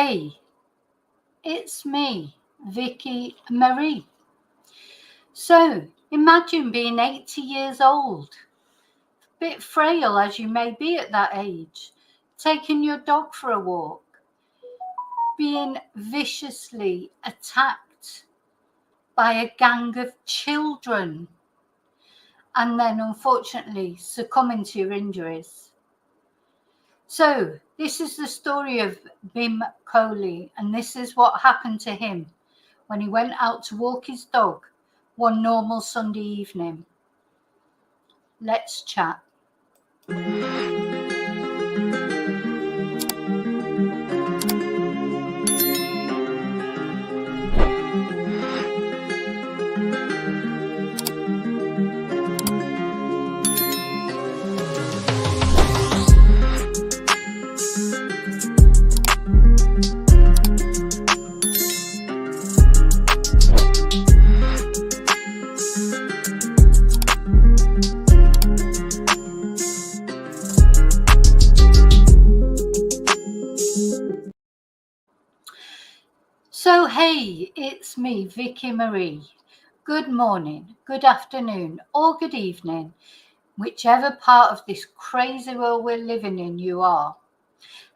Hey, it's me, Vicki Marie. So, imagine being 80 years old, a bit frail as you may be at that age, taking your dog for a walk, being viciously attacked by a gang of children, and then unfortunately succumbing to your injuries. So, this is the story of Bhim Kohli, and this is what happened to him when he went out to walk his dog one normal Sunday evening. Let's chat. So, hey, it's me, Vicki Marie. Good morning, good afternoon, or good evening, whichever part of this crazy world we're living in you are.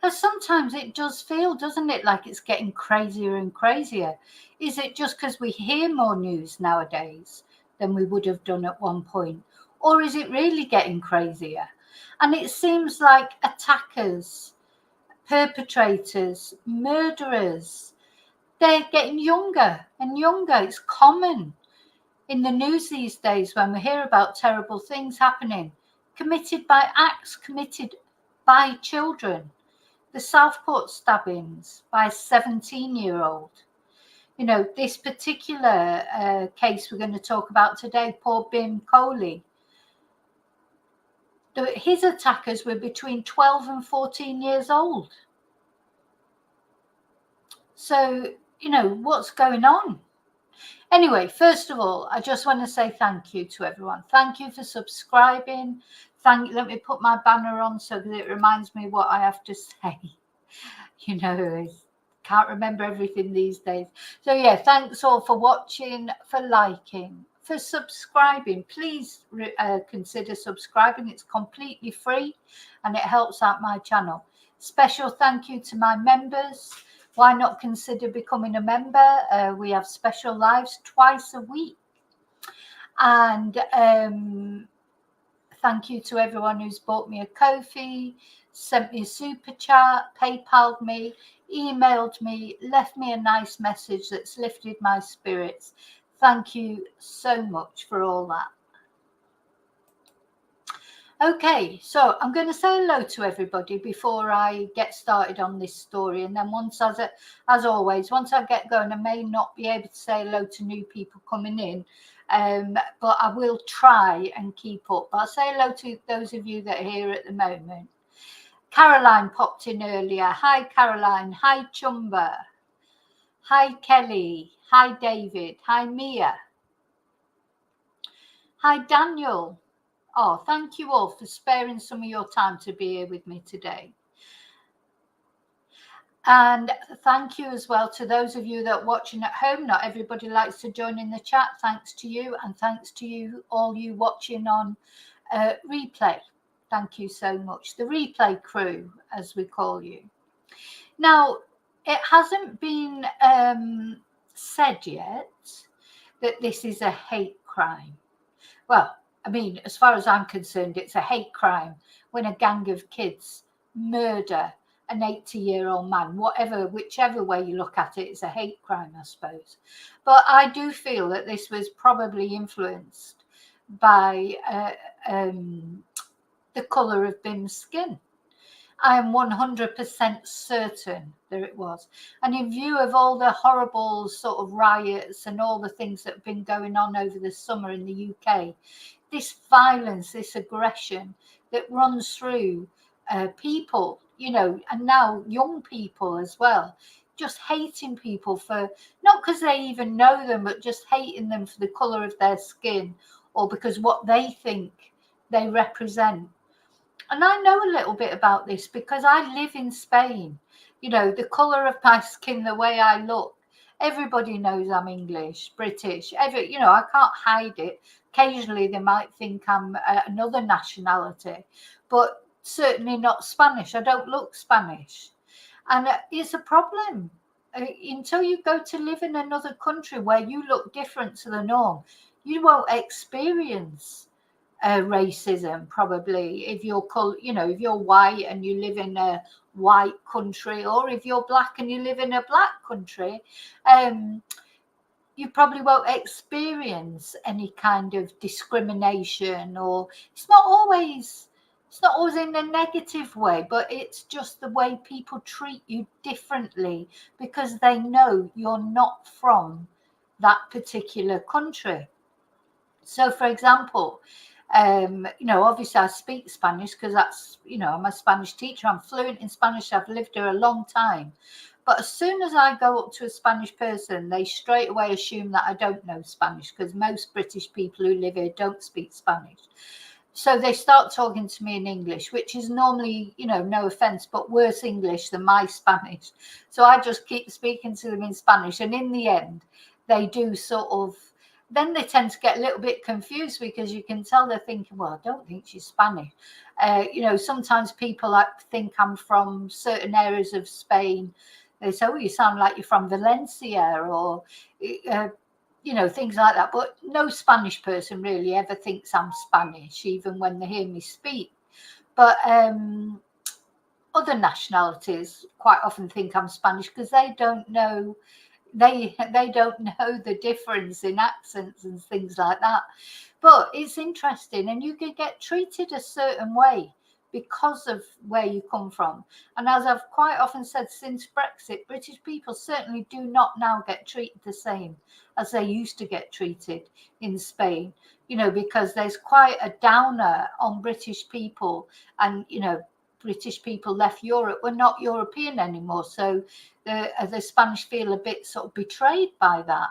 And sometimes it does feel, doesn't it, like it's getting crazier and crazier. Is it just because we hear more news nowadays than we would have done at one point? Or is it really getting crazier? And it seems like attackers, perpetrators, murderers, they're getting younger and younger. It's common in the news these days when we hear about terrible things happening, committed by children. The Southport stabbings by a 17-year-old. You know, this particular case we're going to talk about today, poor Bhim Kohli. His attackers were between 12 and 14 years old. So, you know, what's going on? Anyway, first of all, I just want to say thank you to everyone. Thank you for subscribing. Let me put my banner on so that it reminds me what I have to say. You know, can't remember everything these days. So yeah, thanks all for watching, for liking, for subscribing. Please consider subscribing. It's completely free and it helps out my channel. Special thank you to my members. Why not consider becoming a member? We have special lives twice a week. And thank you to everyone who's bought me a Ko-fi, sent me a super chat, PayPal'd me, emailed me, left me a nice message that's lifted my spirits. Thank you so much for all that. Okay, so I'm going to say hello to everybody before I get started on this story. And then as always, once I get going, I may not be able to say hello to new people coming in. But I will try and keep up. I'll say hello to those of you that are here at the moment. Caroline popped in earlier. Hi, Caroline. Hi, Chumba. Hi, Kelly. Hi, David. Hi, Mia. Hi, Daniel. Oh, thank you all for sparing some of your time to be here with me today. And thank you as well to those of you that are watching at home. Not everybody likes to join in the chat. Thanks to you, and thanks to you, all you watching on replay. Thank you so much. The replay crew, as we call you. Now, it hasn't been said yet that this is a hate crime. Well, I mean, as far as I'm concerned, it's a hate crime when a gang of kids murder an 80-year-old man. Whichever way you look at it, it's a hate crime, I suppose. But I do feel that this was probably influenced by the colour of Bhim's skin. I am 100% certain that it was. And in view of all the horrible sort of riots and all the things that have been going on over the summer in the UK, this violence, this aggression that runs through people, you know, and now young people as well, just hating people for, not because they even know them, but just hating them for the colour of their skin or because what they think they represent. And I know a little bit about this because I live in Spain. The colour of my skin, the way I look, everybody knows I'm English, British. I can't hide it. Occasionally they might think I'm another nationality, but certainly not Spanish. I don't look Spanish. And it's a problem. Until you go to live in another country where you look different to the norm, you won't experience racism. Probably if you're if you're white and you live in a white country, or if you're black and you live in a black country, you probably won't experience any kind of discrimination. Or it's not always in a negative way, but it's just the way people treat you differently because they know you're not from that particular country. So, for example, obviously I speak Spanish because I'm a Spanish teacher. I'm fluent in Spanish. I've lived here a long time. But as soon as I go up to a Spanish person, they straight away assume that I don't know Spanish because most British people who live here don't speak Spanish. So they start talking to me in English, which is normally, no offense, but worse English than my Spanish. So I just keep speaking to them in Spanish. And in the end, they do then they tend to get a little bit confused because you can tell they're thinking, well, I don't think she's Spanish. Sometimes people think I'm from certain areas of Spain. They say, oh, you sound like you're from Valencia, or things like that. But no Spanish person really ever thinks I'm Spanish, even when they hear me speak. But other nationalities quite often think I'm Spanish because they don't know the difference in accents and things like that. But it's interesting, and you can get treated a certain way because of where you come from. And as I've quite often said, since Brexit, British people certainly do not now get treated the same as they used to get treated in Spain, because there's quite a downer on British people. And British people left Europe, we're not European anymore, so the Spanish feel a bit sort of betrayed by that.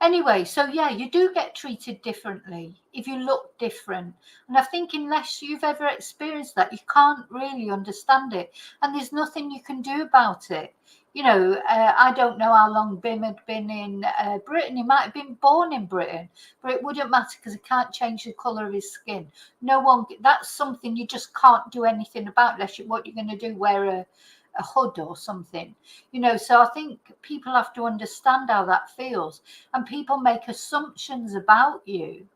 Anyway, so yeah, you do get treated differently if you look different. And I think unless you've ever experienced that, you can't really understand it. And there's nothing you can do about it. I don't know how long Bhim had been in Britain. He might have been born in Britain, but it wouldn't matter because he can't change the colour of his skin. That's something you just can't do anything about unless what you're going to do, wear a hood or something, so I think people have to understand how that feels. And people make assumptions about you,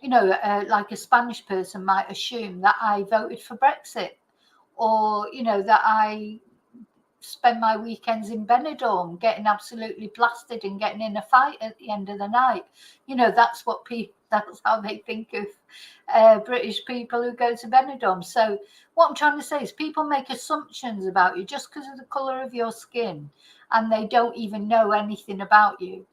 like a Spanish person might assume that I voted for Brexit, or that I spend my weekends in Benidorm getting absolutely blasted and getting in a fight at the end of the night. That's how they think of British people who go to Benidorm. So what I'm trying to say is people make assumptions about you just because of the colour of your skin, and they don't even know anything about you.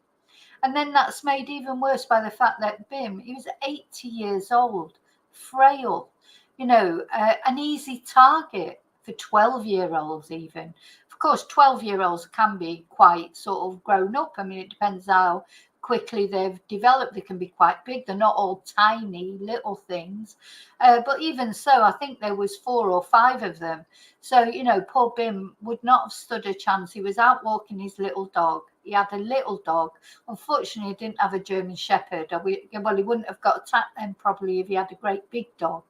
And then that's made even worse by the fact that Bhim, he was 80 years old, frail, an easy target for 12-year-olds even. Of course, 12-year-olds can be quite sort of grown up. I mean, it depends how quickly they've developed. They can be quite big. They're not all tiny little things. But even so, I think there was 4 or 5 of them. So, poor Bhim would not have stood a chance. He was out walking his little dog. He had a little dog. Unfortunately, he didn't have a German Shepherd. Well, he wouldn't have got attacked then probably if he had a great big dog.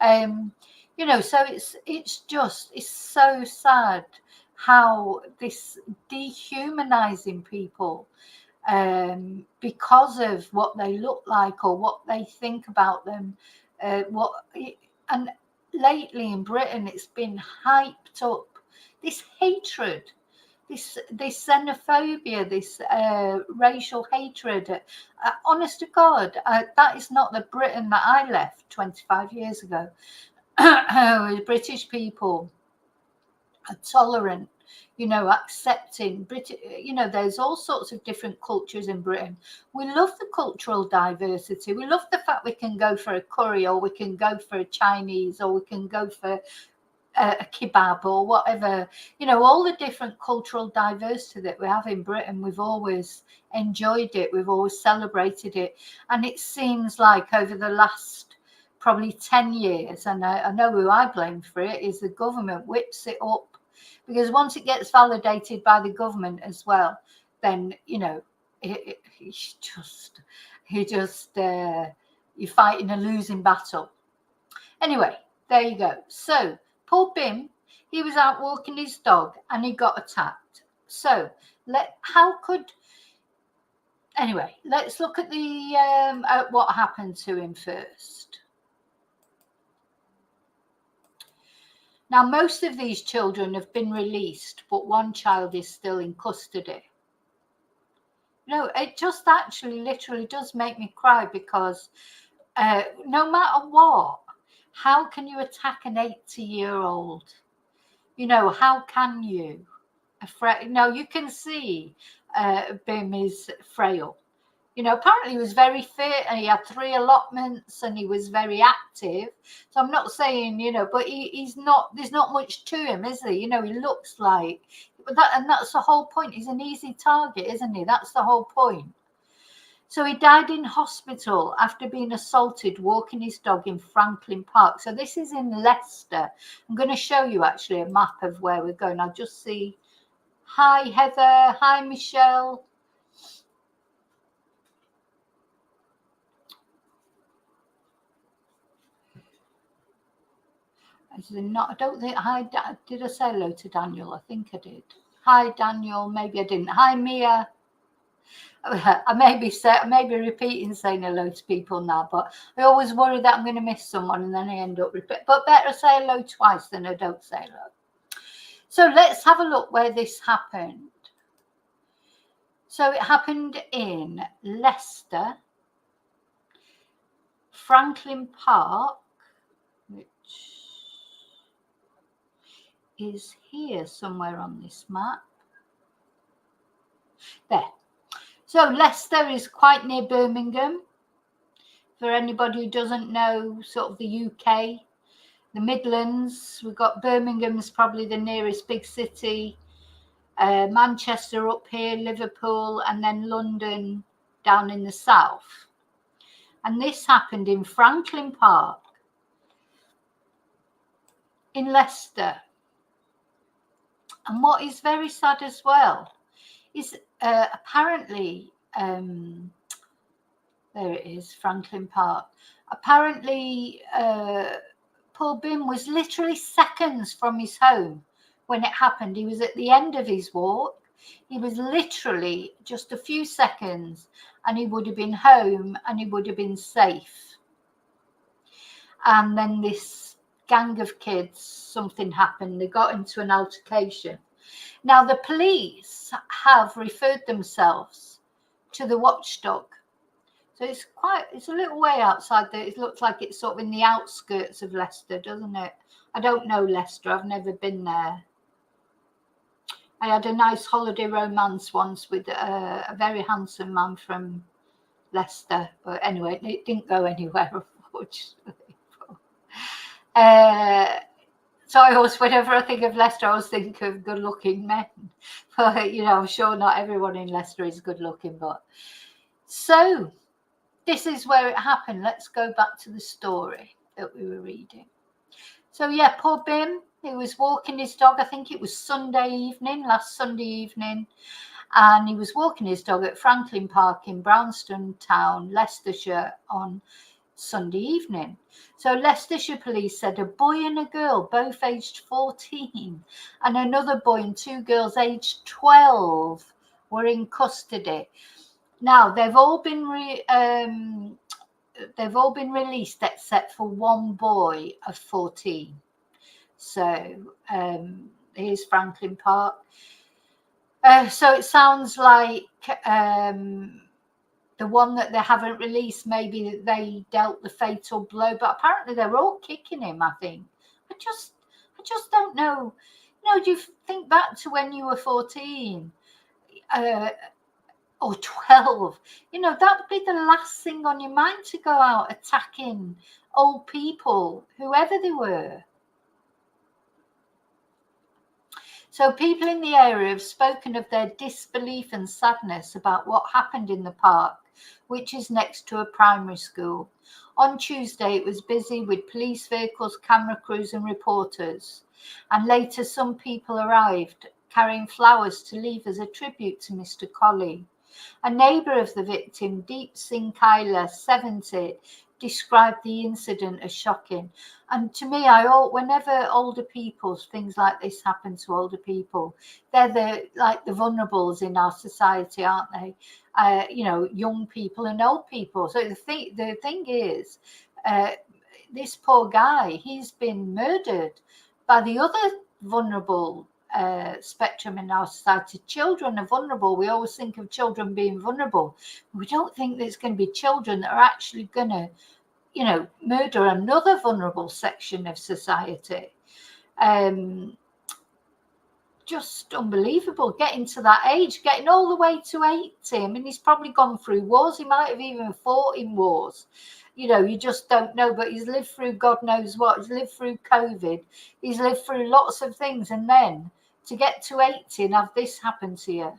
So it's so sad how this dehumanizing people because of what they look like or what they think about them. And lately in Britain, it's been hyped up. This hatred, this xenophobia, this racial hatred. Honest to God, that is not the Britain that I left 25 years ago. British people are tolerant, accepting. There's all sorts of different cultures in Britain. We love the cultural diversity. We love the fact we can go for a curry, or we can go for a Chinese, or we can go for a kebab or whatever. All the different cultural diversity that we have in Britain, we've always enjoyed it. We've always celebrated it. And it seems like over the last probably 10 years. And I know who I blame for it is the government whips it up, because once it gets validated by the government as well, then, you know, you're fighting a losing battle. Anyway, there you go. So poor Bhim, he was out walking his dog and he got attacked. So anyway, let's look at the at what happened to him first. Now, most of these children have been released, but one child is still in custody. No, it just actually literally does make me cry, because no matter what, how can you attack an 80-year-old? You know, how can you? No, you can see Bhim is frail. You know, apparently he was very fit and he had 3 allotments and he was very active. So I'm not saying, you know, but he's not, there's not much to him, is there? You know, he looks like, and that's the whole point. He's an easy target, isn't he? That's the whole point. So he died in hospital after being assaulted walking his dog in Franklin Park. So this is in Leicester. I'm going to show you actually a map of where we're going. I'll just see. Hi, Heather. Hi, Michelle. I don't think. Hi, did I say hello to Daniel? I think I did. Hi, Daniel. Maybe I didn't. Hi, Mia. I may be repeating saying hello to people now, but I always worry that I'm going to miss someone and then I end up repeating. But better say hello twice than I don't say hello. So let's have a look where this happened. So it happened in Leicester, Franklin Park, which is here somewhere on this map. There. So Leicester is quite near Birmingham. For anybody who doesn't know sort of the UK, the Midlands, we've got Birmingham is probably the nearest big city. Manchester up here, Liverpool, and then London down in the south. And this happened in Franklin Park in Leicester. And what is very sad as well is apparently, there it is, Franklin Park. Apparently, poor Bhim was literally seconds from his home when it happened. He was at the end of his walk. He was literally just a few seconds and he would have been home and he would have been safe. And then this gang of kids, something happened. They got into an altercation. Now, the police have referred themselves to the watchdog. So it's a little way outside there. It looks like it's sort of in the outskirts of Leicester, doesn't it? I don't know Leicester. I've never been there. I had a nice holiday romance once with a very handsome man from Leicester. But anyway, it didn't go anywhere, unfortunately. So I always, whenever I think of Leicester, I always think of good-looking men. But, you know, I'm sure not everyone in Leicester is good-looking. But so this is where it happened. Let's go back to the story that we were reading. So, yeah, poor Bhim, he was walking his dog. I think it was last Sunday evening. And he was walking his dog at Franklin Park in Brownstone Town, Leicestershire, on Sunday evening. So Leicestershire police said a boy and a girl, both aged 14, and another boy and 2 girls aged 12 were in custody. Now they've all been released except for one boy of 14. So here's Franklin Park. So it sounds like the one that they haven't released, maybe they dealt the fatal blow, but apparently they're all kicking him, I think. I just don't know. You know, do you think back to when you were 14 or 12? You know, that would be the last thing on your mind, to go out attacking old people, whoever they were. So people in the area have spoken of their disbelief and sadness about what happened in the park, which is next to a primary school. On Tuesday, it was busy with police vehicles, camera crews and reporters. And later, some people arrived carrying flowers to leave as a tribute to Mr. Kohli. A neighbour of the victim, Deep Singh Kaila, 70, described the incident as shocking. And to me, whenever older people, things like this happen to older people, they're the vulnerables in our society, aren't they? Young people and old people. So the thing is, this poor guy, he's been murdered by the other vulnerable spectrum in our society. Children are vulnerable. We always think of children being vulnerable. We don't think there's going to be children that are actually going to, murder another vulnerable section of society. Just unbelievable, getting to that age, getting all the way to 80. I mean, he's probably gone through wars. He might have even fought in wars. You just don't know, but he's lived through God knows what. He's lived through COVID. He's lived through lots of things. And then to get to 80 and have this happen to you.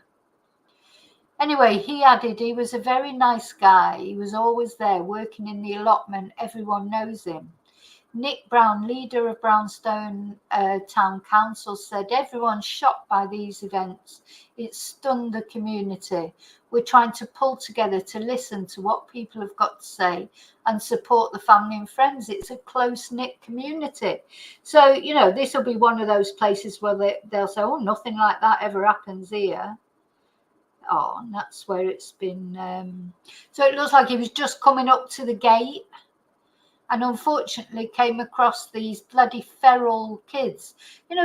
Anyway, he added he was a very nice guy. He was always there working in the allotment. Everyone knows him. Nick Brown, leader of Brownstone Town Council, said everyone's shocked by these events. It stunned the community. We're trying to pull together to listen to what people have got to say and support the family and friends. It's a close-knit community. So, this will be one of those places where they'll say, oh, nothing like that ever happens here. Oh, and that's where it's been. So it looks like he was just coming up to the gate and unfortunately came across these bloody feral kids.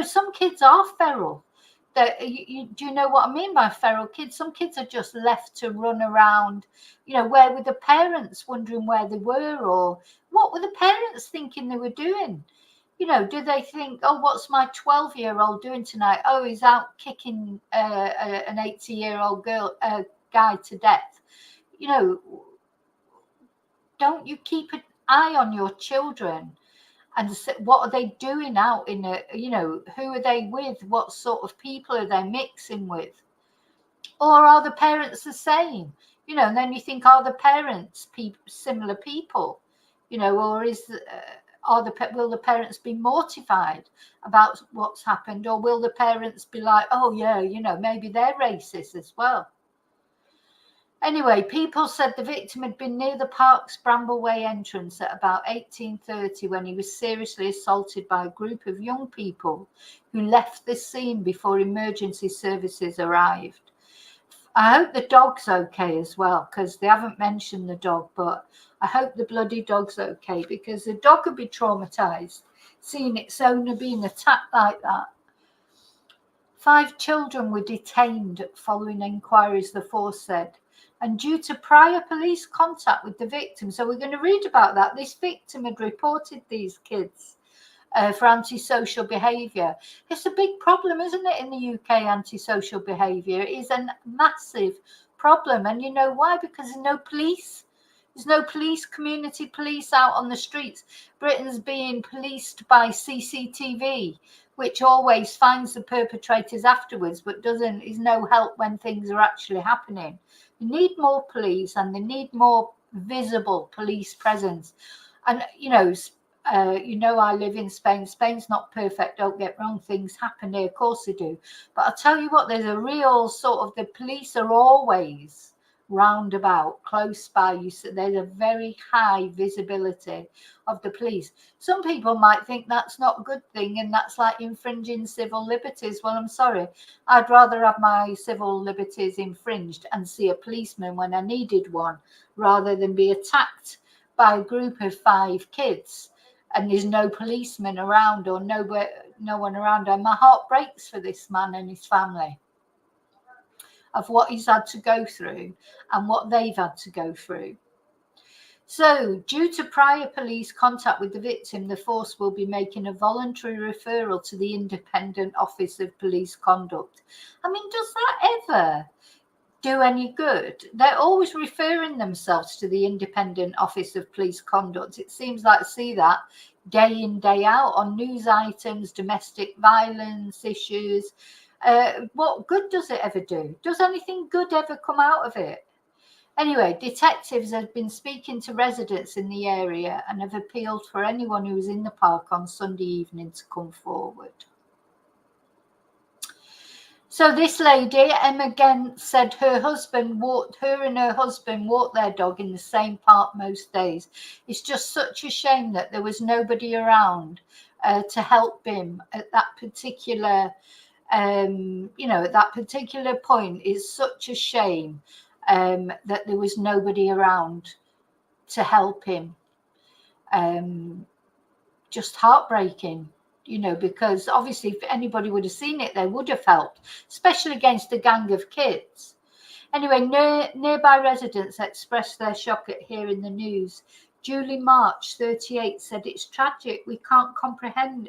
Some kids are feral. Do you know what I mean by feral kids? Some kids are just left to run around, where were the parents, wondering where they were, or what were the parents thinking they were doing? Do they think, oh, what's my 12-year-old doing tonight? Oh, he's out kicking an 80-year-old guy to death. Don't you keep an eye on your children and what are they doing out in who are they with? What sort of people are they mixing with? Or are the parents the same? And then you think, are the parents similar people? Or will the parents be mortified about what's happened? Or will the parents be like, oh yeah, maybe they're racist as well? Anyway, people said the victim had been near the park's Brambleway entrance at about 18:30 when he was seriously assaulted by a group of young people who left the scene before emergency services arrived. I hope the dog's okay as well, because they haven't mentioned the dog, but I hope the bloody dog's okay, because the dog could be traumatized seeing its owner being attacked like that. 5 children were detained following inquiries, the force said, and due to prior police contact with the victim. So we're going to read about that. This victim had reported these kids for antisocial behaviour. It's a big problem, isn't it, in the UK, antisocial behaviour? It is a massive problem. And you know why? Because there's no police. There's no police, community police out on the streets. Britain's being policed by CCTV, which always finds the perpetrators afterwards, but is no help when things are actually happening. They need more police and they need more visible police presence. And, I live in Spain. Spain's not perfect, don't get wrong. Things happen here, of course they do. But I'll tell you what, there's a real sort of, the police are always roundabout, close by you. So there's a very high visibility of the police. Some people might think that's not a good thing and that's like infringing civil liberties. Well, I'm sorry. I'd rather have my civil liberties infringed and see a policeman when I needed one, rather than be attacked by a group of 5 kids and there's no policeman around or no one around. And my heart breaks for this man and his family, of what he's had to go through and what they've had to go through. So, due to prior police contact with the victim, the force will be making a voluntary referral to the Independent Office of Police Conduct. I mean, does that ever do any good? They're always referring themselves to the Independent Office of Police Conduct. It seems like I see that day in, day out on news items, domestic violence issues. What good does it ever do? Does anything good ever come out of it? Anyway, detectives have been speaking to residents in the area and have appealed for anyone who was in the park on Sunday evening to come forward. So this lady, Emma Gent, said her and her husband walked their dog in the same park most days. It's just such a shame that there was nobody around to help Bhim at that particular, at that particular point. It's such a shame that there was nobody around to help him. Just heartbreaking. Because obviously if anybody would have seen it, they would have helped, especially against a gang of kids. Anyway, nearby residents expressed their shock at hearing the news. Julie March, 38, said, "It's tragic. We can't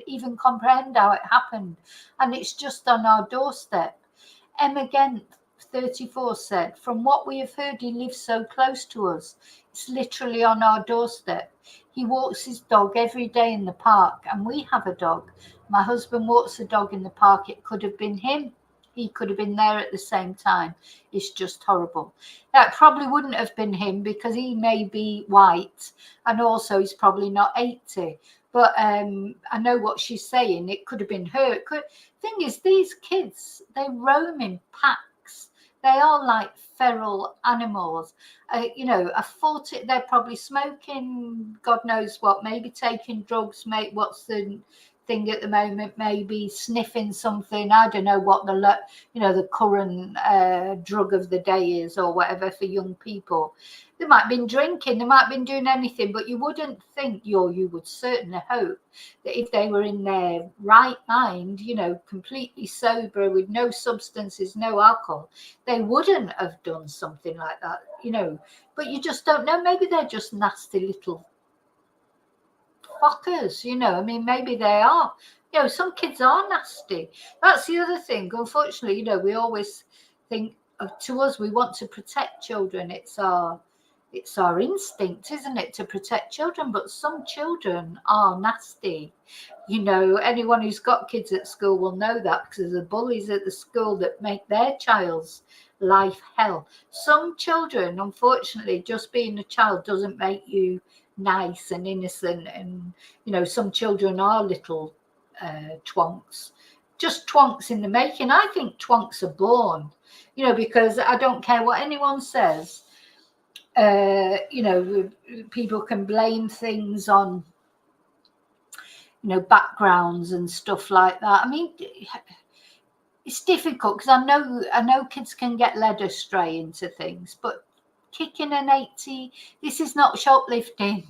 even comprehend how it happened. And it's just on our doorstep." Emma Gent, 34, said, "From what we have heard, he lives so close to us. It's literally on our doorstep. He walks his dog every day in the park, and we have a dog. My husband walks the dog in the park. It could have been him. He could have been there at the same time. It's just horrible." That probably wouldn't have been him because he may be white, and also he's probably not 80. But I know what she's saying. It could have been her. Thing is, these kids, they roam in packs. They are like feral animals. They're probably smoking, God knows what, maybe taking drugs, what's the thing at the moment, maybe sniffing something. I don't know what the current drug of the day is or whatever for young people. They might have been drinking, they might have been doing anything, but you wouldn't think, you would certainly hope that if they were in their right mind, completely sober with no substances, no alcohol, they wouldn't have done something like that, but you just don't know. Maybe they're just nasty little fuckers, maybe they are. Some kids are nasty. That's the other thing. Unfortunately, we always think to us, we want to protect children. It's our instinct, isn't it, to protect children? But some children are nasty. Anyone who's got kids at school will know that, because there's bullies at the school that make their child's life hell. Some children, unfortunately, just being a child doesn't make you nice and innocent, and some children are little twonks, just twonks in the making. I think twonks are born, because I don't care what anyone says. People can blame things on backgrounds and stuff like that. I mean, it's difficult because I know kids can get led astray into things, but kicking an 80, this is not shoplifting.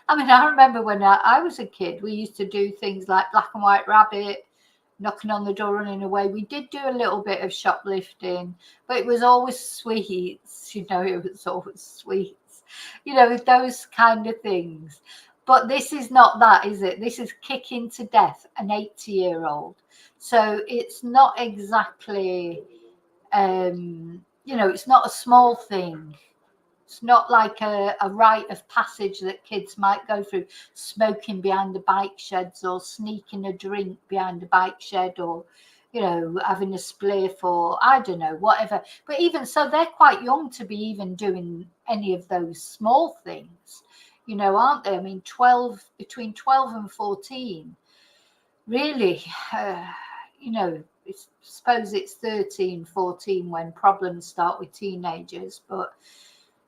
I mean, I remember when I was a kid, we used to do things like Black and White Rabbit, knocking on the door, running away. We did do a little bit of shoplifting, but it was always sweets, it was always sweets, those kind of things. But this is not that, is it? This is kicking to death an 80-year-old. So it's not exactly, it's not a small thing. It's not like a rite of passage that kids might go through, smoking behind the bike sheds or sneaking a drink behind the bike shed, or, having a spliff, or I don't know, whatever. But even so, they're quite young to be even doing any of those small things, aren't they? I mean, between 12 and 14, really, I suppose it's 13, 14 when problems start with teenagers, but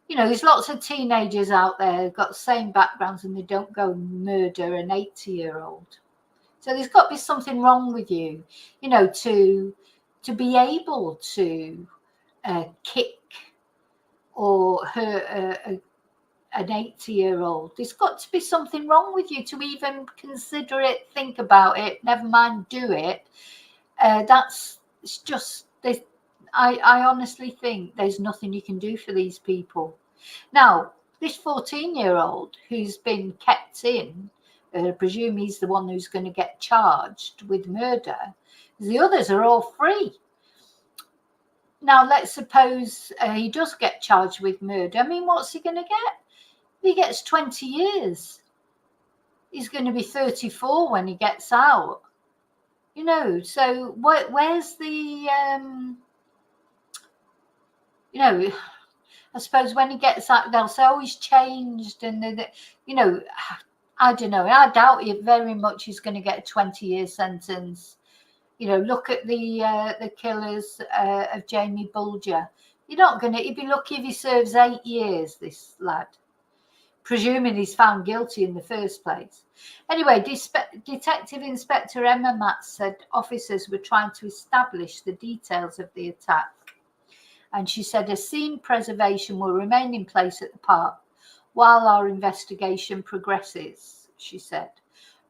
there's lots of teenagers out there who've got the same backgrounds and they don't go murder an 80-year-old. So there's got to be something wrong with you, to be able to kick or hurt an 80-year-old. There's got to be something wrong with you to even consider it, think about it, never mind do it. It's just, I honestly think there's nothing you can do for these people. Now, this 14-year-old who's been kept in, I presume he's the one who's going to get charged with murder. The others are all free. Now, let's suppose he does get charged with murder. I mean, what's he going to get? He gets 20 years. He's going to be 34 when he gets out. So where's the, I suppose when he gets that, they'll say, oh, he's changed. And, you know, I don't know. I doubt it very much he's going to get a 20-year sentence. You know, look at the killers of Jamie Bulger. You're not going to, he'd be lucky if he serves 8 years, this lad, presuming he's found guilty in the first place. Anyway, Detective Inspector Emma Matz said officers were trying to establish the details of the attack. And she said a scene preservation will remain in place at the park while our investigation progresses, she said.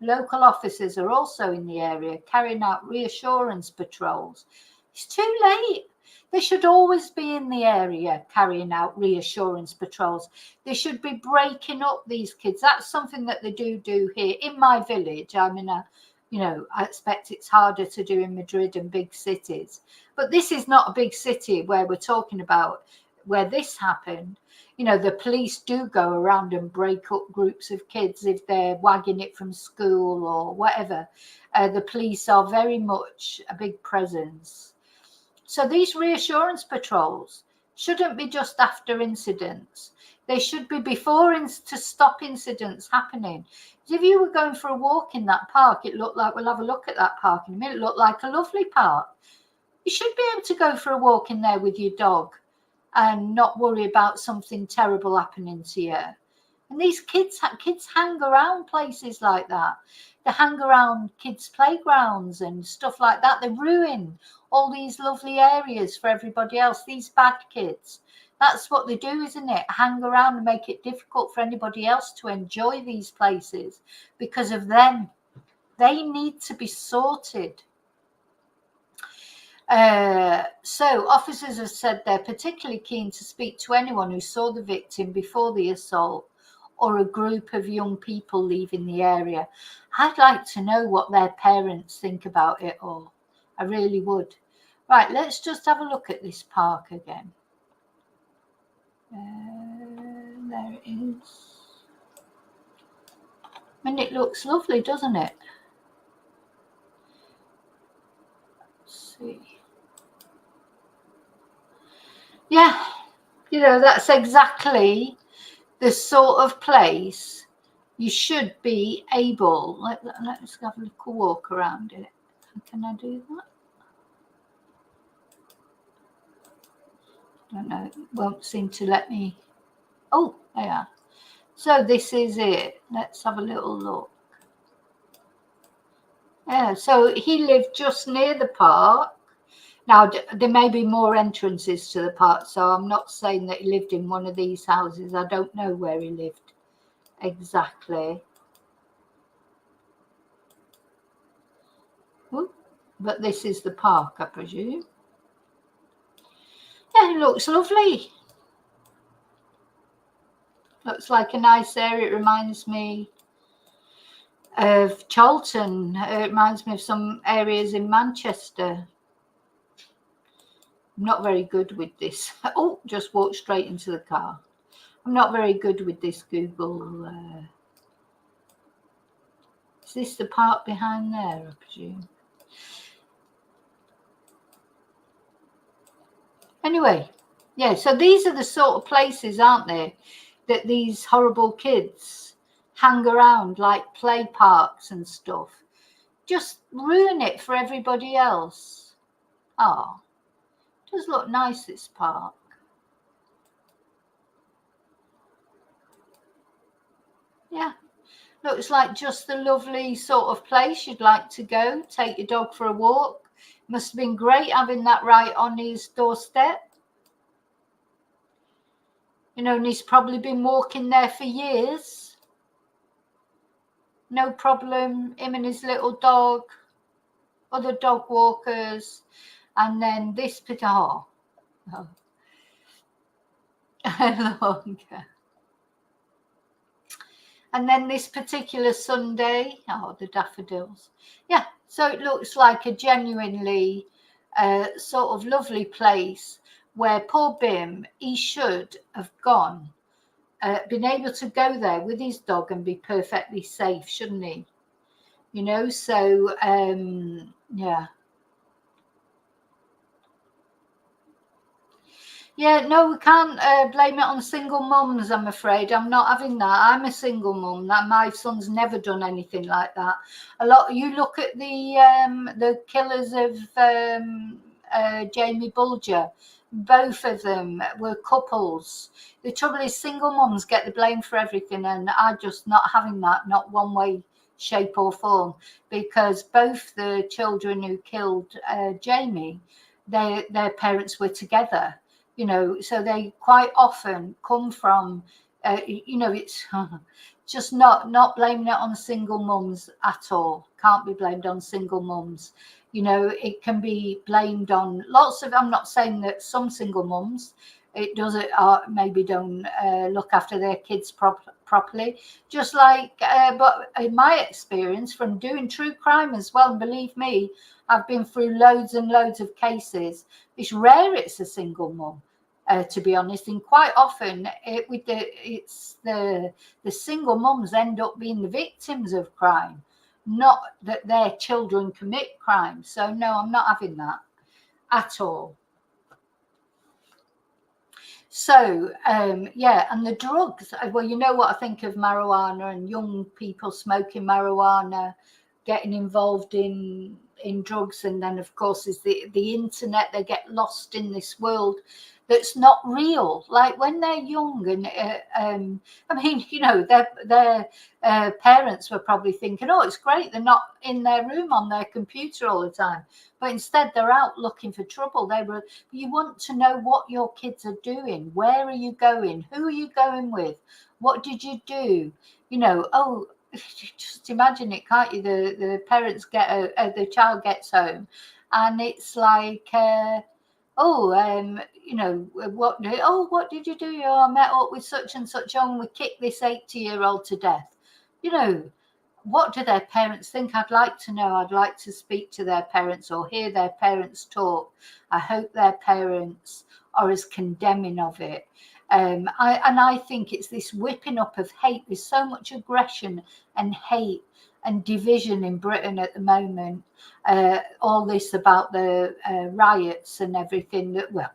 Local officers are also in the area carrying out reassurance patrols. It's too late. They should always be in the area carrying out reassurance patrols. They should be breaking up these kids. That's something that they do here in my village. I mean, you know, I expect it's harder to do in Madrid and big cities. But this is not a big city where we're talking about where this happened. You know, the police do go around and break up groups of kids if they're wagging it from school or whatever. The police are very much a big presence. So these reassurance patrols shouldn't be just after incidents. They should be before to stop incidents happening. If you were going for a walk in that park, it looked like, we'll have a look at that park in a minute, it looked like a lovely park. You should be able to go for a walk in there with your dog and not worry about something terrible happening to you. And these kids hang around places like that. They hang around kids' playgrounds and stuff like that. They ruin all these lovely areas for everybody else, these bad kids. That's what they do, isn't it? Hang around and make it difficult for anybody else to enjoy these places because of them. They need to be sorted. So officers have said they're particularly keen to speak to anyone who saw the victim before the assault or a group of young people leaving the area. I'd like to know what their parents think about it all. I really would. Right, let's just have a look at this park again. There it is. I mean, it looks lovely, doesn't it? Let's see. Yeah, you know, that's exactly the sort of place you should be able. Let's have a little walk around it. Can I do that? I don't know. It won't seem to let me. Oh, there. So this is it. Let's have a little look. Yeah, so he lived just near the park. Now, there may be more entrances to the park, so I'm not saying that he lived in one of these houses. I don't know where he lived exactly. Ooh, but this is the park, I presume. Yeah, it looks lovely. Looks like a nice area. It reminds me of Charlton. It reminds me of some areas in Manchester. I'm not very good with this. Oh, just walked straight into the car. I'm not very good with this Google. Is this the park behind there, I presume? Anyway, yeah, so these are the sort of places, aren't they, that these horrible kids hang around, like play parks and stuff. Just ruin it for everybody else. Oh, it does look nice, this park. Yeah, looks like just the lovely sort of place you'd like to go, take your dog for a walk. Must have been great having that right on his doorstep. You know, and he's probably been walking there for years. No problem, him and his little dog, other dog walkers, and then this oh. Longer. And then this particular Sunday, oh, the daffodils. Yeah, so it looks like a genuinely sort of lovely place where poor Bhim, he should have gone, been able to go there with his dog and be perfectly safe, shouldn't he? You know, so, yeah. Yeah, no, we can't blame it on single mums, I'm afraid. I'm not having that. I'm a single mum. That my son's never done anything like that. A lot. You look at the killers of Jamie Bulger. Both of them were couples. The trouble is, single mums get the blame for everything, and I'm just not having that, not one way, shape, or form. Because both the children who killed Jamie, their parents were together. So they quite often come from, it's just not blaming it on single mums at all. Can't be blamed on single mums. It can be blamed on lots of, I'm not saying that some single mums, it does it, maybe don't look after their kids properly, just like, but in my experience from doing true crime as well, and believe me, I've been through loads and loads of cases. It's rare it's a single mum, to be honest, and quite often it's the single mums end up being the victims of crime, not that their children commit crime. So no, I'm not having that at all. So yeah, and the drugs, well, you know what I think of marijuana and young people smoking marijuana, getting involved in drugs, and then of course is the internet. They get lost in this world that's not real. Like when they're young, and I mean, their parents were probably thinking, oh, it's great, they're not in their room on their computer all the time, but instead they're out looking for trouble. You want to know what your kids are doing. Where are you going? Who are you going with? What did you do? Oh, just imagine it, can't you? The parents the child gets home, and it's like, what did you do? I met up with such and such, and we kicked this 80-year-old to death. What do their parents think? I'd like to know. I'd like to speak to their parents or hear their parents talk. I hope their parents are as condemning of it. I think it's this whipping up of hate. There's so much aggression and hate and division in Britain at the moment. All this about the riots and everything that were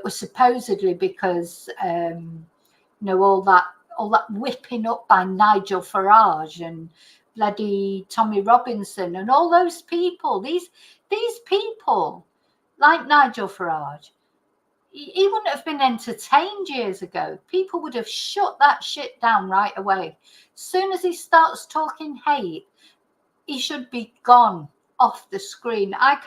supposedly because all that whipping up by Nigel Farage and bloody Tommy Robinson and all those people. These people like Nigel Farage, he wouldn't have been entertained years ago. People would have shut that shit down right away. As soon as he starts talking hate, he should be gone off the screen. I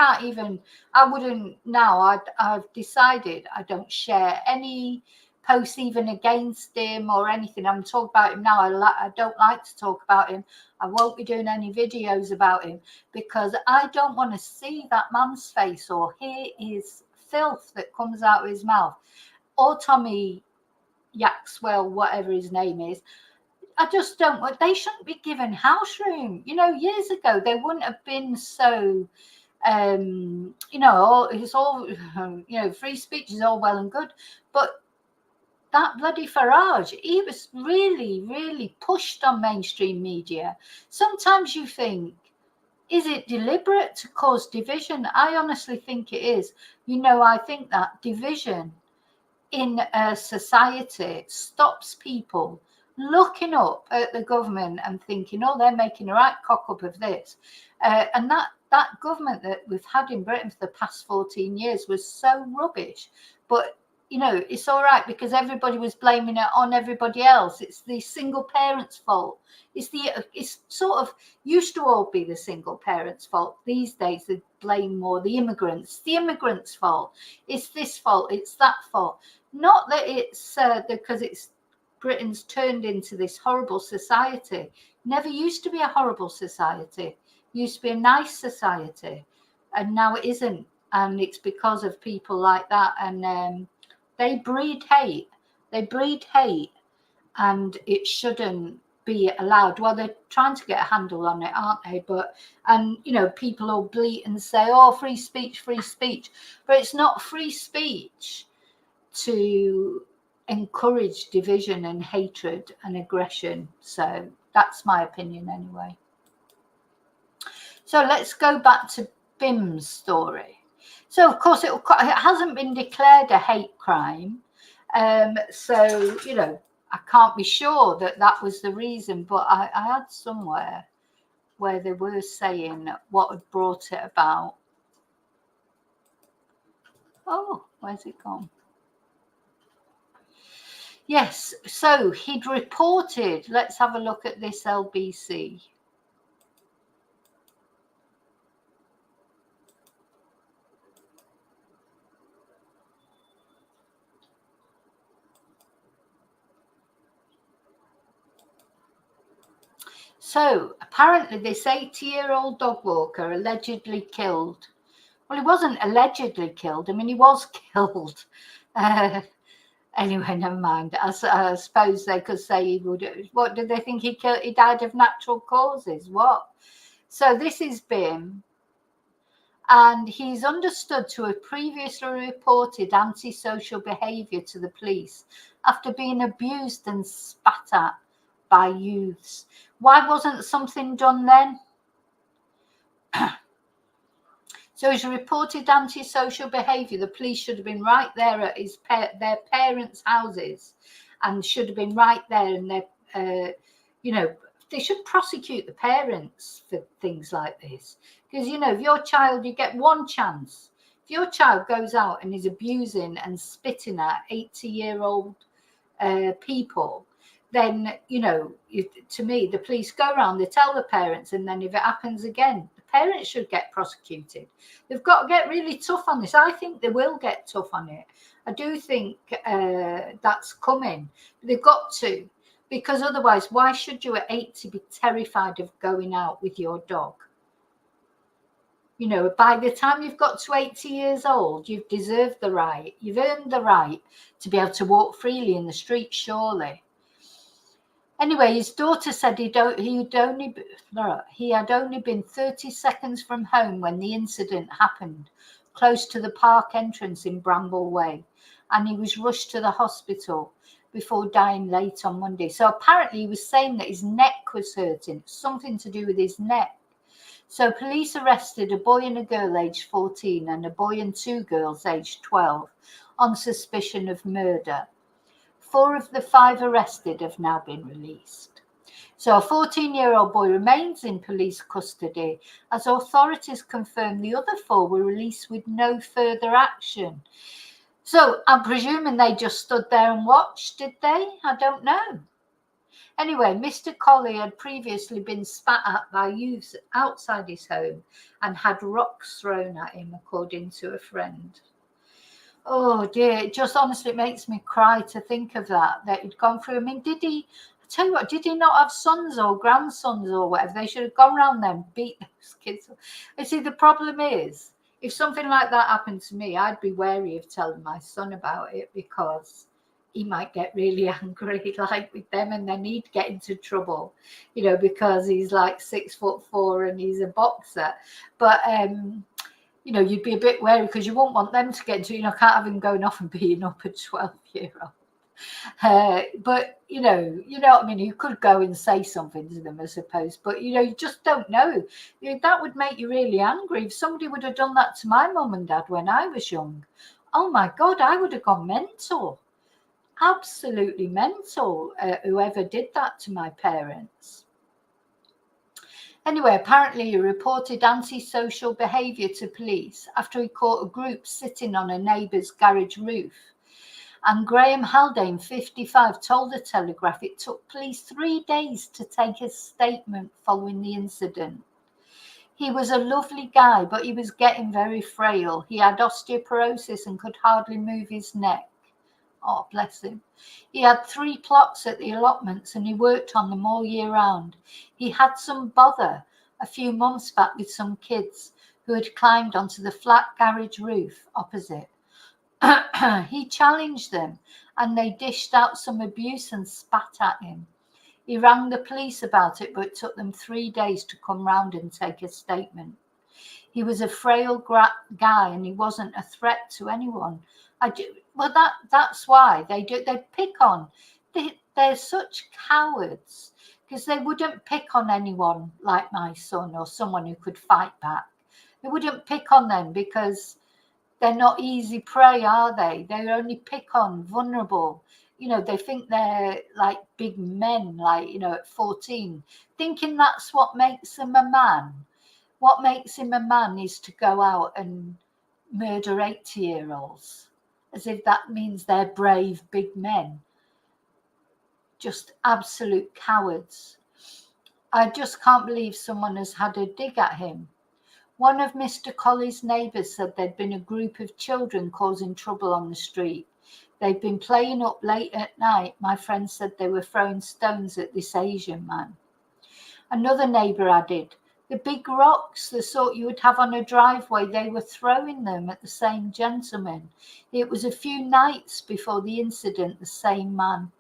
wouldn't now. I've decided I don't share any posts even against him or anything. I'm talking about him now. I don't like to talk about him. I won't be doing any videos about him because I don't want to see that man's face or hear his filth that comes out of his mouth, or Tommy Yaxwell, whatever his name is. I just don't want. They shouldn't be given house room. Years ago they wouldn't have been so. It's all. Free speech is all well and good, but that bloody Farage, he was really, really pushed on mainstream media. Sometimes you think, is it deliberate to cause division? I honestly think it is. I think that division in a society stops people looking up at the government and thinking, oh, they're making a right cock up of this. And that government that we've had in Britain for the past 14 years was so rubbish. But it's all right because everybody was blaming it on everybody else. It's the single parents' fault. It's sort of used to all be the single parents' fault. These days they blame more the immigrants. The immigrants' fault. It's this fault. It's that fault. Not that it's because it's Britain's turned into this horrible society. Never used to be a horrible society. It used to be a nice society, and now it isn't. And it's because of people like that. And they breed hate. And it shouldn't be allowed. Well, they're trying to get a handle on it, aren't they? People will bleat and say, oh, free speech. But it's not free speech to encourage division and hatred and aggression. So that's my opinion anyway. So let's go back to Bhim's story. So, of course, it hasn't been declared a hate crime. So, I can't be sure that was the reason, but I had somewhere where they were saying what had brought it about. Oh, where's it gone? Yes, so he'd reported, let's have a look at this LBC. So apparently this 80-year-old dog walker allegedly killed. Well, he wasn't allegedly killed. I mean, he was killed. Anyway, never mind. I suppose they could say he would. What did they think he killed? He died of natural causes. What? So this is Bhim, and he's understood to have previously reported antisocial behaviour to the police after being abused and spat at by youths. Why wasn't something done then? So he's reported antisocial behaviour. The police should have been right there at their parents' houses, and should have been right there. And they should prosecute the parents for things like this. Because if your child, you get one chance. If your child goes out and is abusing and spitting at 80-year-old people, then to me, the police go around, they tell the parents, and then if it happens again, the parents should get prosecuted. They've got to get really tough on this. I think they will get tough on it. I do think that's coming. They've got to, because otherwise, why should you at 80 be terrified of going out with your dog? By the time you've got to 80 years old, you've deserved the right, you've earned the right to be able to walk freely in the street, surely. Anyway, his daughter said he had only been 30 seconds from home when the incident happened, close to the park entrance in Bramble Way, and he was rushed to the hospital before dying late on Monday. So apparently he was saying that his neck was hurting, something to do with his neck. So police arrested a boy and a girl aged 14 and a boy and two girls aged 12 on suspicion of murder. 4 of the 5 arrested have now been released. So a 14-year-old boy remains in police custody as authorities confirm the other 4 were released with no further action. So I'm presuming they just stood there and watched, did they? I don't know. Anyway, Mr. Kohli had previously been spat at by youths outside his home and had rocks thrown at him, according to a friend. Oh dear, it just honestly makes me cry to think of that he'd gone through. I mean, I tell you what, did he not have sons or grandsons or whatever? They should have gone around there and beat those kids. You see, the problem is, if something like that happened to me, I'd be wary of telling my son about it, because he might get really angry like with them, and then he'd get into trouble, because he's like 6'4" and he's a boxer. But you'd be a bit wary, because you won't want them to get into, can't have him going off and beating up a 12-year-old. But you know what I mean. You could go and say something to them, I suppose, but you just don't know. That would make you really angry. If somebody would have done that to my mum and dad when I was young, oh my God, I would have gone mental. Absolutely mental, whoever did that to my parents. Anyway, apparently he reported antisocial behaviour to police after he caught a group sitting on a neighbour's garage roof. And Graham Haldane, 55, told the Telegraph it took police 3 days to take a statement following the incident. He was a lovely guy, but he was getting very frail. He had osteoporosis and could hardly move his neck. Oh, bless him. He had 3 plots at the allotments and he worked on them all year round. He had some bother a few months back with some kids who had climbed onto the flat garage roof opposite. He challenged them and they dished out some abuse and spat at him. He rang the police about it, but it took them 3 days to come round and take a statement. He was a frail guy and he wasn't a threat to anyone. That's why they pick on. They're such cowards, because they wouldn't pick on anyone like my son or someone who could fight back. They wouldn't pick on them because they're not easy prey, are they? They only pick on vulnerable. They think they're like big men, like, at 14, thinking that's what makes them a man. What makes him a man is to go out and murder 80-year-olds, as if that means they're brave big men. Just absolute cowards. I just can't believe someone has had a dig at him. One of Mr. Colley's neighbours said there'd been a group of children causing trouble on the street. They'd been playing up late at night. My friend said they were throwing stones at this Asian man. Another neighbour added, the big rocks, the sort you would have on a driveway, they were throwing them at the same gentleman. It was a few nights before the incident, the same man.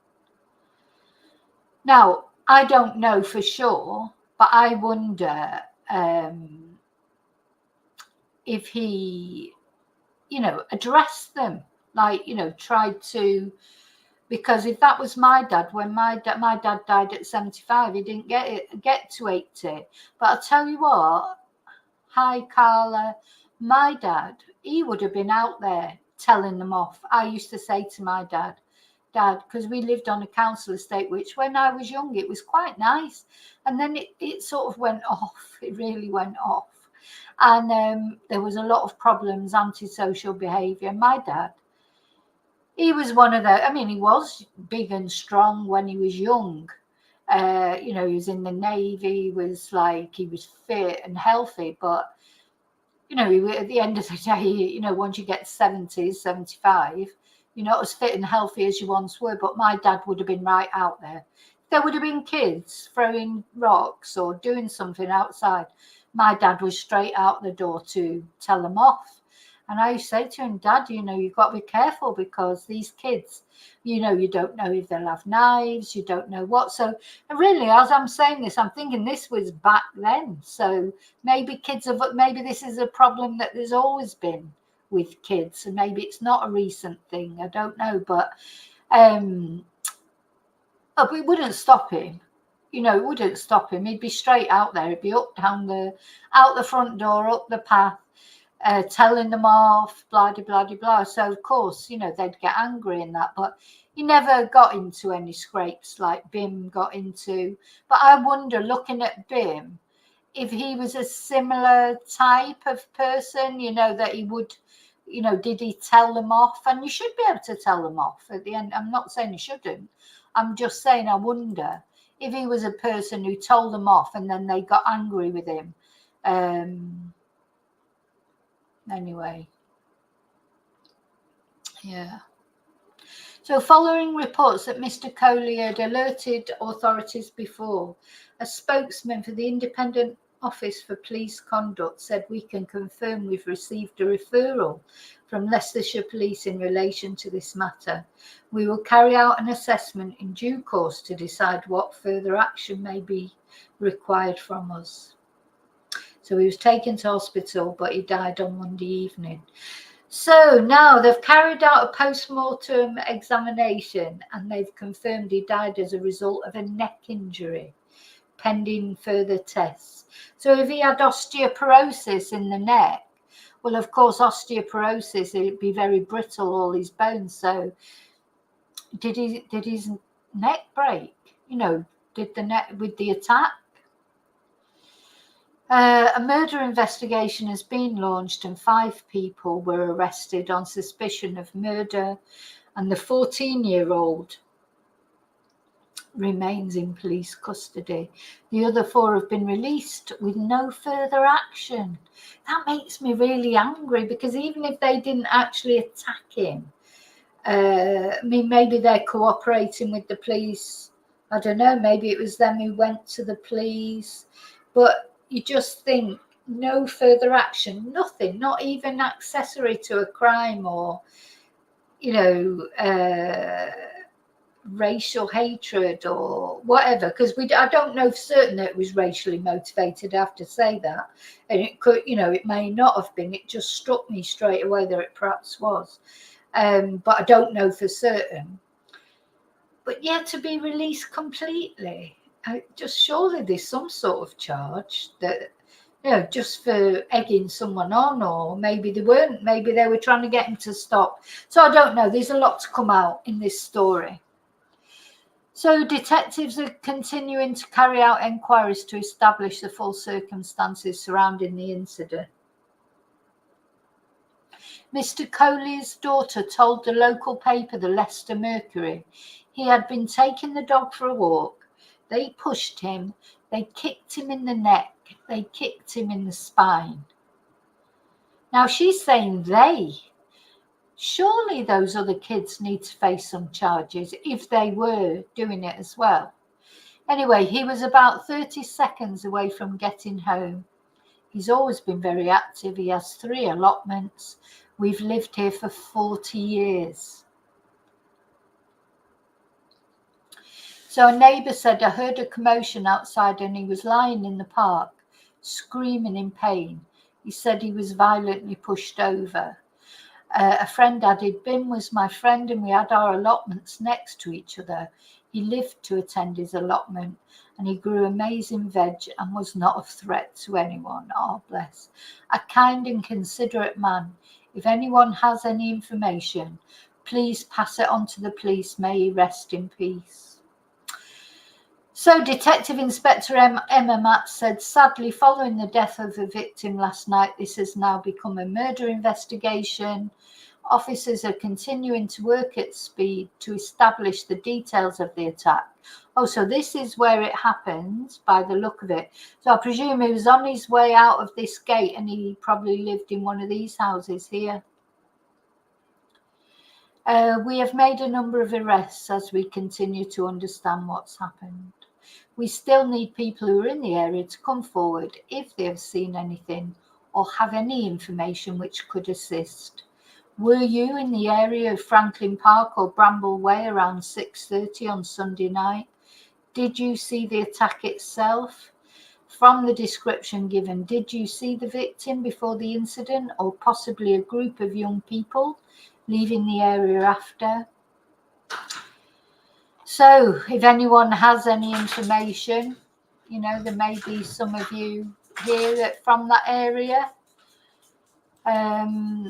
Now, I don't know for sure, but I wonder if he, addressed them, like, tried to, because if that was my dad, when my dad died at 75, he didn't get to 80. But I'll tell you what, hi Carla, my dad, he would have been out there telling them off. I used to say to my dad, because we lived on a council estate, which when I was young, it was quite nice. And then it sort of went off. It really went off. And there was a lot of problems, antisocial behaviour. My dad, he was one of the, he was big and strong when he was young. He was in the Navy, he was fit and healthy. But, at the end of the day, once you get 70s, 75, you're not as fit and healthy as you once were. But my dad would have been right out there. There would have been kids throwing rocks or doing something outside. My dad was straight out the door to tell them off. And I used to say to him, Dad, you've got to be careful because these kids, you don't know if they'll have knives, you don't know what. So really, as I'm saying this, I'm thinking this was back then. So maybe maybe this is a problem that there's always been with kids, and maybe it's not a recent thing. I don't know, but it wouldn't stop him. It wouldn't stop him. He'd be straight out there. He'd be out the front door, up the path, telling them off, blah, blah, blah, blah, blah. So, of course, they'd get angry in that. But he never got into any scrapes like Bhim got into. But I wonder, looking at Bhim, if he was a similar type of person, that he would, did he tell them off? And you should be able to tell them off at the end. I'm not saying you shouldn't. I'm just saying I wonder if he was a person who told them off and then they got angry with him. Anyway, yeah. So following reports that Mr. Kohli had alerted authorities before, a spokesman for the Independent Office for Police Conduct said, we can confirm we've received a referral from Leicestershire Police in relation to this matter. We will carry out an assessment in due course to decide what further action may be required from us. So he was taken to hospital, but he died on Monday evening. So now they've carried out a post-mortem examination and they've confirmed he died as a result of a neck injury, pending further tests. So if he had osteoporosis in the neck, well, of course, osteoporosis, it'd be very brittle, all his bones. So did his neck break? Did the neck with the attack? A murder investigation has been launched and 5 people were arrested on suspicion of murder, and the 14-year-old remains in police custody. The other 4 have been released with no further action. That makes me really angry, because even if they didn't actually attack him, maybe they're cooperating with the police. I don't know, maybe it was them who went to the police. But you just think, no further action, nothing, not even accessory to a crime or, racial hatred or whatever, because I don't know for certain that it was racially motivated. I have to say that, and it could, it may not have been. It just struck me straight away that it perhaps was, but I don't know for certain. But yet to be released completely, just surely there's some sort of charge that just for egging someone on, or maybe they weren't. Maybe they were trying to get him to stop. So I don't know. There's a lot to come out in this story. So detectives are continuing to carry out enquiries to establish the full circumstances surrounding the incident. Mr. Kohli's daughter told the local paper, the Leicester Mercury, he had been taking the dog for a walk. They pushed him. They kicked him in the neck. They kicked him in the spine. Now she's saying they. Surely those other kids need to face some charges if they were doing it as well. Anyway, he was about 30 seconds away from getting home. He's always been very active. He has 3 allotments. We've lived here for 40 years. So a neighbour said, I heard a commotion outside and he was lying in the park, screaming in pain. He said he was violently pushed over. A friend added, Bhim was my friend and we had our allotments next to each other. He lived to attend his allotment and he grew amazing veg and was not a threat to anyone. Oh, bless. A kind and considerate man. If anyone has any information, please pass it on to the police. May he rest in peace. So Detective Inspector Emma Matt said, sadly, following the death of the victim last night, this has now become a murder investigation. Officers are continuing to work at speed to establish the details of the attack. Oh, so this is where it happened by the look of it. So I presume he was on his way out of this gate and he probably lived in one of these houses here. We have made a number of arrests as we continue to understand what's happened. We still need people who are in the area to come forward if they have seen anything or have any information which could assist. Were you in the area of Franklin Park or Bramble Way around 6:30 on Sunday night? Did you see the attack itself? From the description given, did you see the victim before the incident or possibly a group of young people leaving the area after? So if anyone has any information, there may be some of you here from that area. Well,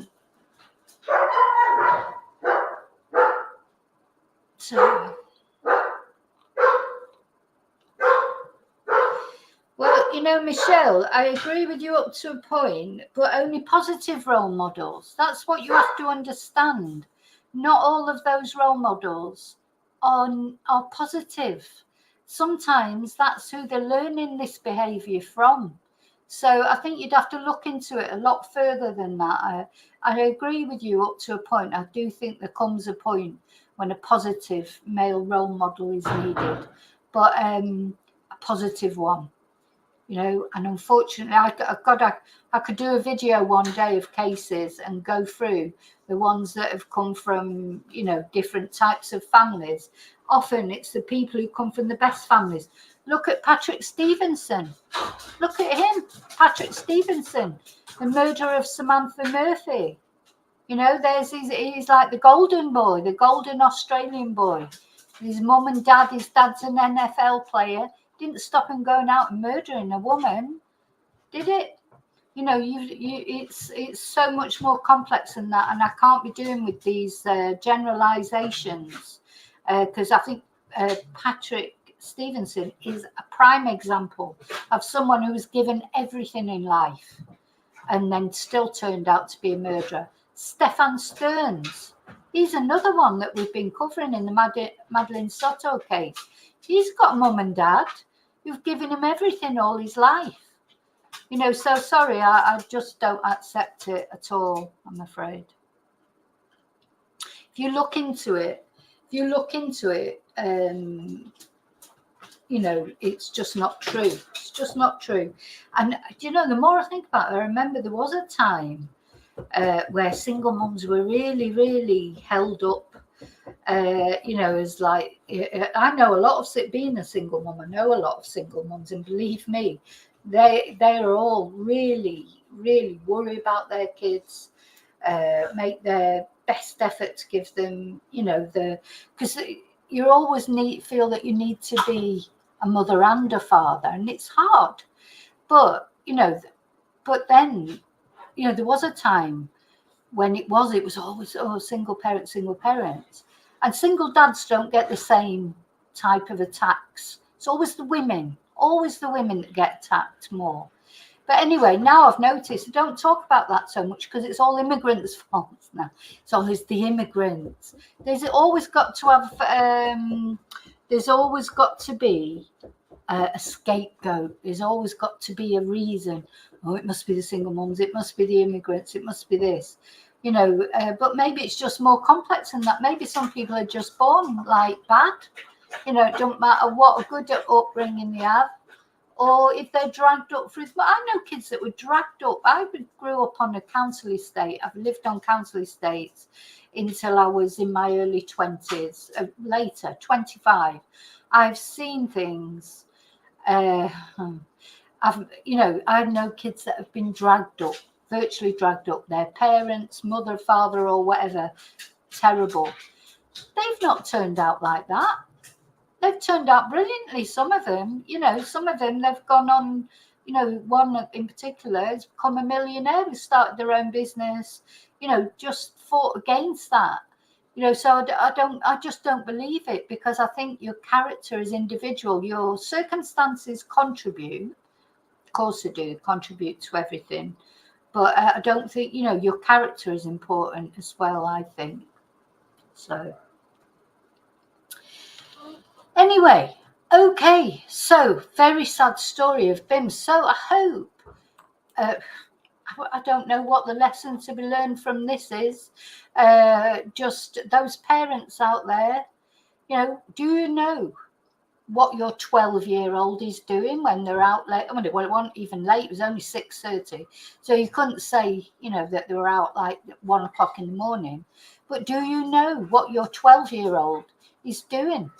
Michelle, I agree with you up to a point, but only positive role models. That's what you have to understand. Not all of those role models are positive. Sometimes that's who they're learning this behaviour from. So I think you'd have to look into it a lot further than that. I agree with you up to a point. I do think there comes a point when a positive male role model is needed, but a positive one. And unfortunately, I could do a video one day of cases and go through the ones that have come from, different types of families. Often it's the people who come from the best families. Look at Patrick Stevenson. Look at him, Patrick Stevenson, the murderer of Samantha Murphy. He's like the golden boy, the golden Australian boy. His mum and dad, his dad's an NFL player. Didn't stop him going out and murdering a woman, did it? It's so much more complex than that, and I can't be doing with these generalizations because I think Patrick Stevenson is a prime example of someone who was given everything in life and then still turned out to be a murderer. Stefan Stearns, he's another one that we've been covering in the Madeline Soto case. He's got mum and dad who've given him everything all his life. So sorry, I just don't accept it at all, I'm afraid. If you look into it, it's just not true. It's just not true. And, the more I think about it, I remember there was a time where single mums were really, really held up. As like, I know a lot of, being a single mum, I know a lot of single mums, and believe me, they are all really, really worry about their kids, make their best effort to give them, because you always feel that you need to be a mother and a father, and it's hard. But, But then, you know, there was a time when it was always, oh, single parents. And single dads don't get the same type of attacks. It's always the women that get attacked more. But anyway, now I've noticed I don't talk about that so much because it's all immigrants' fault now. It's always the immigrants. There's always got to be a scapegoat. There's always got to be a reason. Oh, it must be the single mums. It must be the immigrants. It must be this. You know, but maybe it's just more complex than that. Maybe some people are just born like bad. You know, it don't matter what a good upbringing they have, or if they're dragged up through. But I know kids that were dragged up. I grew up on a council estate. I've lived on council estates until I was in my early 20s, later, 25. I've seen things. I know kids that have been dragged up, virtually dragged up, their parents, mother, father, or whatever. Terrible. They've not turned out like that. They've turned out brilliantly. Some of them, they've gone on, one in particular has become a millionaire, who started their own business, just fought against that. So I just don't believe it, because I think your character is individual. Your circumstances contribute, of course they do, contribute to everything. But I don't think, your character is important as well, I think. So anyway, okay, so very sad story of Bhim. So I hope, I don't know what the lesson to be learned from this is. Just those parents out there, do you know what your 12-year-old is doing when they're out late? Well, it wasn't even late. It was only 6:30. So you couldn't say, that they were out like 1 o'clock in the morning. But do you know what your 12-year-old is doing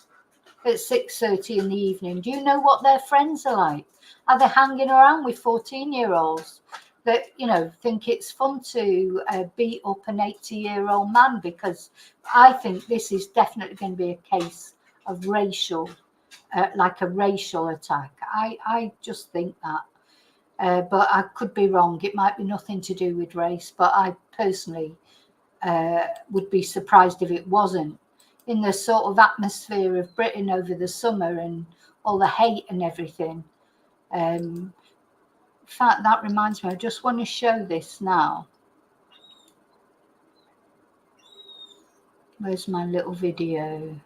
at 6:30 in the evening? Do you know what their friends are like? Are they hanging around with 14-year-olds that, think it's fun to beat up an 80-year-old man? Because I think this is definitely going to be a case of racial, like a racial attack. I just think that. But I could be wrong. It might be nothing to do with race, but I personally would be surprised if it wasn't. In the sort of atmosphere of Britain over the summer and all the hate and everything. In fact, that reminds me, I just want to show this now. Where's my little video?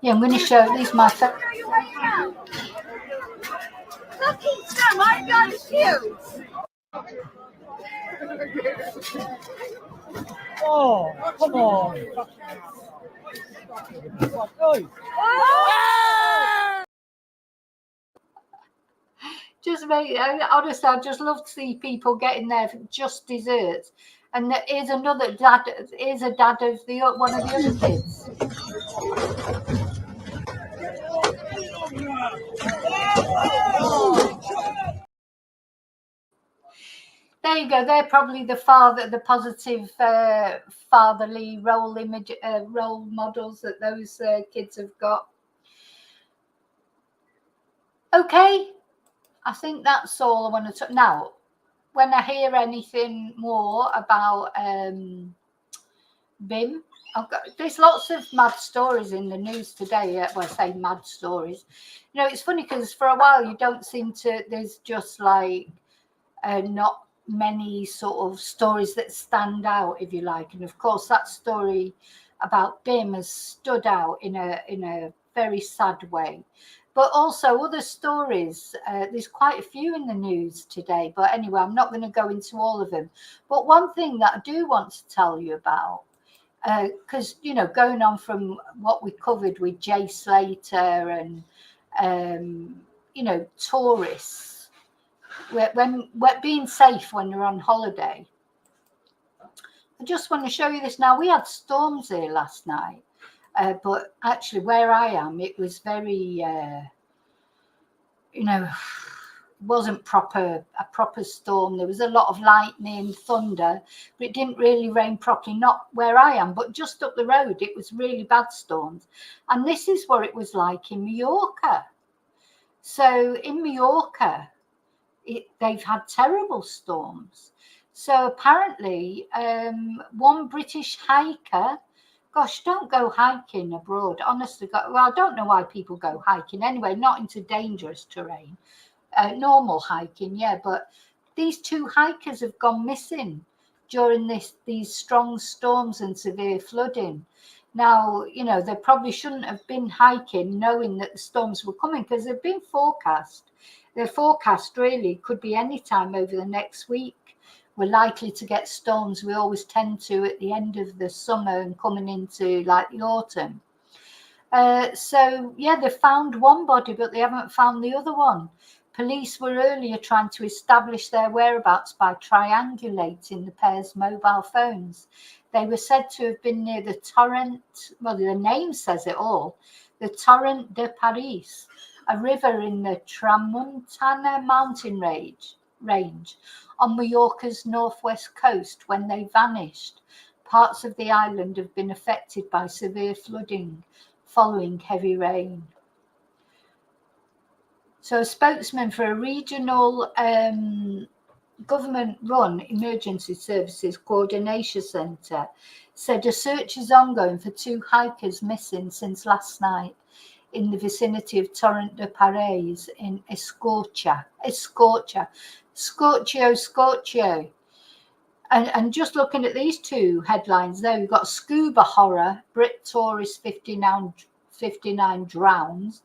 Yeah, I'm going to show these my Fucking Sam, I got his shoes. Oh, come on. Just honestly, I just love to see people getting there for just desserts. And here's another dad. Here's a dad of one of the other kids. There you go. They're probably the positive fatherly role models that those kids have got. Okay, I think that's all I want to talk now. When I hear anything more about Bhim, there's lots of mad stories in the news today. Well, I say mad stories. It's funny because for a while you don't seem to. There's just like not many sort of stories that stand out, if you like. And of course, that story about Bhim has stood out in a very sad way. But also other stories, there's quite a few in the news today. But anyway, I'm not going to go into all of them. But one thing that I do want to tell you about, because, going on from what we covered with Jay Slater and, tourists, when being safe when you're on holiday. I just want to show you this now. We had storms here last night. But actually, where I am, it was very, wasn't a proper storm. There was a lot of lightning, thunder, but it didn't really rain properly, not where I am, but just up the road it was really bad storms. And this is what it was like in Mallorca. So in Mallorca, they've had terrible storms. So apparently one British hiker, gosh, don't go hiking abroad, honestly. Well, I don't know why people go hiking anyway, not into dangerous terrain. Normal hiking, yeah, but these 2 hikers have gone missing during these strong storms and severe flooding. Now, they probably shouldn't have been hiking knowing that the storms were coming, because they've been forecast. Their forecast really could be any time over the next week. We're likely to get storms. We always tend to at the end of the summer and coming into like the autumn. So yeah, they found one body, but they haven't found the other one. Police were earlier trying to establish their whereabouts by triangulating the pair's mobile phones. They were said to have been near the Torrent, well, the name says it all, the Torrent de Paris, a river in the Tramuntana mountain range on Mallorca's northwest coast when they vanished. Parts of the island have been affected by severe flooding following heavy rain. So a spokesman for a regional government-run emergency services coordination centre said a search is ongoing for 2 hikers missing since last night in the vicinity of Torrent de Paris in Escortia. Scorchio. And just looking at these 2 headlines there, we've got scuba horror, Brit tourist 59 drowns.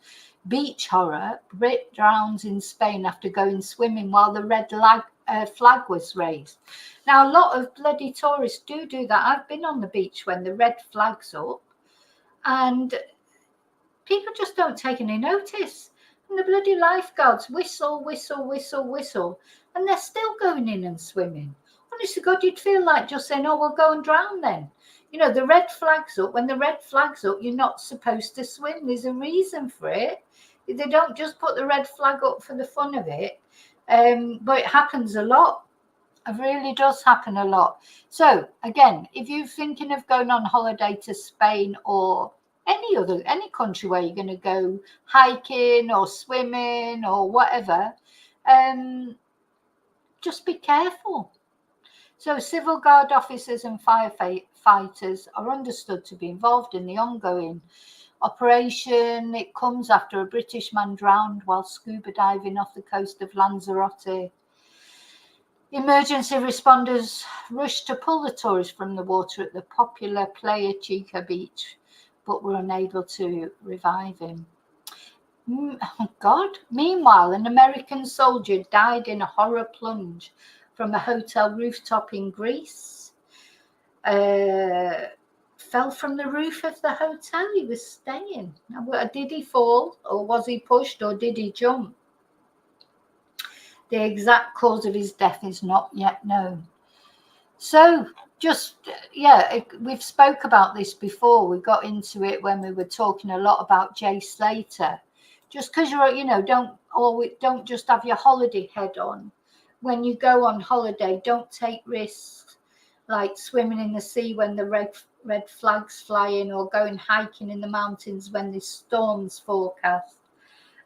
Beach horror, Brit drowns in Spain after going swimming while the red flag was raised. Now, a lot of bloody tourists do that. I've been on the beach when the red flag's up, and people just don't take any notice. And the bloody lifeguards whistle, and they're still going in and swimming. Honest to God, you'd feel like just saying, oh, we'll go and drown then. The red flag's up. When the red flag's up, you're not supposed to swim. There's a reason for it. They don't just put the red flag up for the fun of it. But it happens a lot. It really does happen a lot. So, again, if you're thinking of going on holiday to Spain or any country where you're going to go hiking or swimming or whatever, just be careful. So civil guard officers and firefighters are understood to be involved in the ongoing operation. It comes after a British man drowned while scuba diving off the coast of Lanzarote. Emergency responders rushed to pull the tourist from the water at the popular Playa Chica beach, but were unable to revive him. Oh God. Meanwhile, an American soldier died in a horror plunge from a hotel rooftop in Greece. Fell from the roof of the hotel he was staying. Did he fall, or was he pushed, or did he jump? The exact cause of his death is not yet known. So we've spoke about this before. We got into it when we were talking a lot about Jay Slater. Just because don't just have your holiday head on. When you go on holiday, don't take risks like swimming in the sea when the red flag's flying, or going hiking in the mountains when there's storms forecast.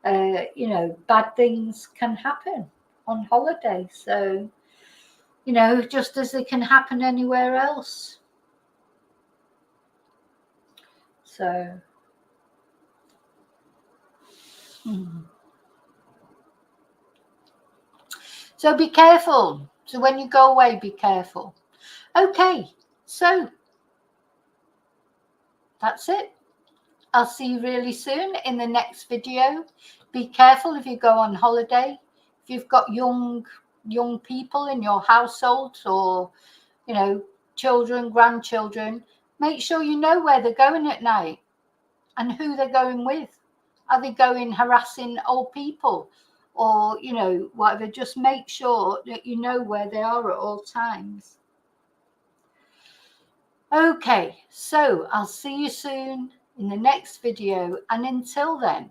Bad things can happen on holiday. So, just as they can happen anywhere else. So, So be careful. So when you go away, be careful. Okay, so that's it. I'll see you really soon in the next video. Be careful if you go on holiday. If you've got young people in your household, or children, grandchildren, make sure you know where they're going at night and who they're going with. Are they going harassing old people? Or, whatever, just make sure that you know where they are at all times. Okay, so I'll see you soon in the next video. And until then,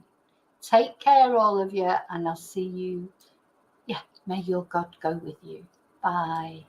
take care, all of you, and I'll see you May your God go with you. Bye.